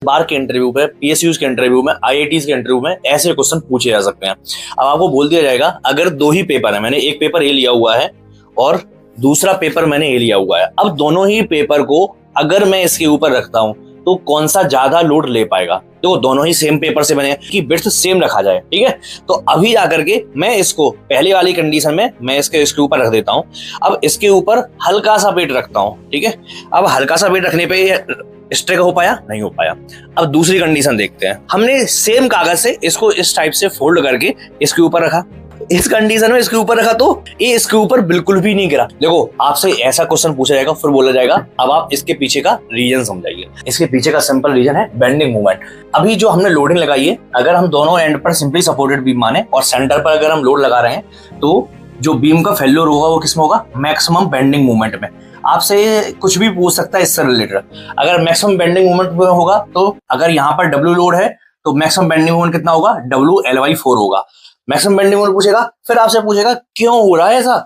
बार के इंटरव्यू पे, पीएसयूज के इंटरव्यू में, आईआईटीज के इंटरव्यू में ऐसे क्वेश्चन पूछे जा सकते हैं। अब आपको बोल दिया जाएगा अगर दो ही पेपर है, मैंने एक पेपर ए लिया हुआ है और दूसरा पेपर मैंने ए लिया हुआ है, अब दोनों ही पेपर को अगर मैं इसके ऊपर रखता हूं तो कौन सा ज्यादा लोड ले पाएगा। तो दोनों ही सेम पेपर से बने कि विड्थ सेम रखा जाए, ठीक है। तो अभी जाकर के मैं इसको पहले वाली कंडीशन में मैं इसके ऊपर रख देता हूं। अब इसके ऊपर हल्का सा वेट रखता हूं, ठीक है। अब हल्का सा वेट रखने पे स्ट्रेक हो पाया? नहीं हो पाया। अब दूसरी कंडीशन देखते हैं। हमने सेम कागज से इसको इस टाइप से फोल्ड करके इसके ऊपर रखा, इस कंडीशन में इसके ऊपर रखा तो ये इसके ऊपर बिल्कुल भी नहीं गिरा। देखो, आपसे ऐसा क्वेश्चन पूछा जाएगा, फिर बोला जाएगा अब आप इसके पीछे का रीजन समझाइए। इसके पीछे का सिंपल रीजन है बेंडिंग मूवमेंट। अभी जो हमने लोडिंग लगाई है, अगर हम दोनों एंड पर सिंपली सपोर्टेड बीम माने और सेंटर पर अगर हम लोड लगा रहे हैं तो जो बीम का फेल्योर होगा वो किसमें होगा? मैक्सिमम बेंडिंग मूवमेंट में। आपसे कुछ भी पूछ सकता है इससे रिलेटेड। अगर मैक्सिमम बेंडिंग मूवमेंट में होगा तो अगर यहाँ पर डब्ल्यू लोड है तो मैक्सिमम बेंडिंग मूवमेंट कितना होगा? WL/4 होगा। मैक्सिमम बेंडिंग मूवमेंट पूछेगा, फिर आपसे पूछेगा क्यों हो रहा है ऐसा,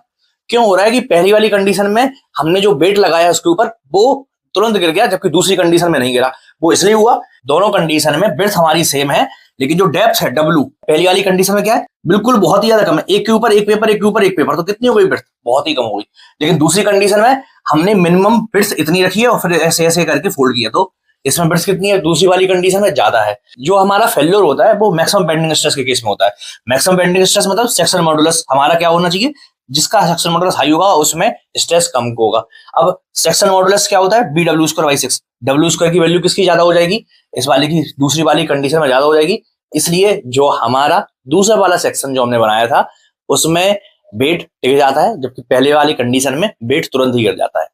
क्यों हो रहा है कि पहली वाली कंडीशन में हमने जो वेट लगाया उसके ऊपर वो तुरंत गिर गया जबकि दूसरी कंडीशन में नहीं गिरा। वो इसलिए हुआ, दोनों कंडीशन में विड्थ हमारी सेम है लेकिन जो डेप्थ है W पहली वाली कंडीशन में क्या है? बिल्कुल बहुत ही ज्यादा कम है। एक के ऊपर एक पेपर, एक के ऊपर एक पेपर, तो कितनी हो गई विड्थ? बहुत ही कम हो गई। लेकिन दूसरी कंडीशन में हमने मिनिमम विड्थ इतनी रखी है और फिर ऐसे ऐसे करके फोल्ड किया, तो इसमें विड्थ कितनी है? दूसरी वाली कंडीशन में ज्यादा है। जो हमारा फेल्योर होता है वो मैक्सिमम बेंडिंग स्ट्रेस के केस में होता है। मैक्सिमम बेंडिंग स्ट्रेस मतलब सेक्शन मॉडुलस हमारा क्या होना चाहिए? जिसका सेक्शन मॉडुलस हाई होगा उसमें स्ट्रेस कम होगा। अब सेक्शन मॉडुलस क्या होता है? BW²/6। W² की वैल्यू किसकी ज्यादा हो जाएगी? इस वाली की, दूसरी वाली कंडीशन में ज्यादा हो जाएगी। इसलिए जो हमारा दूसरा वाला सेक्शन जो हमने बनाया था उसमें वेट टिक जाता है जबकि पहले वाली कंडीशन में वेट तुरंत ही गिर जाता है।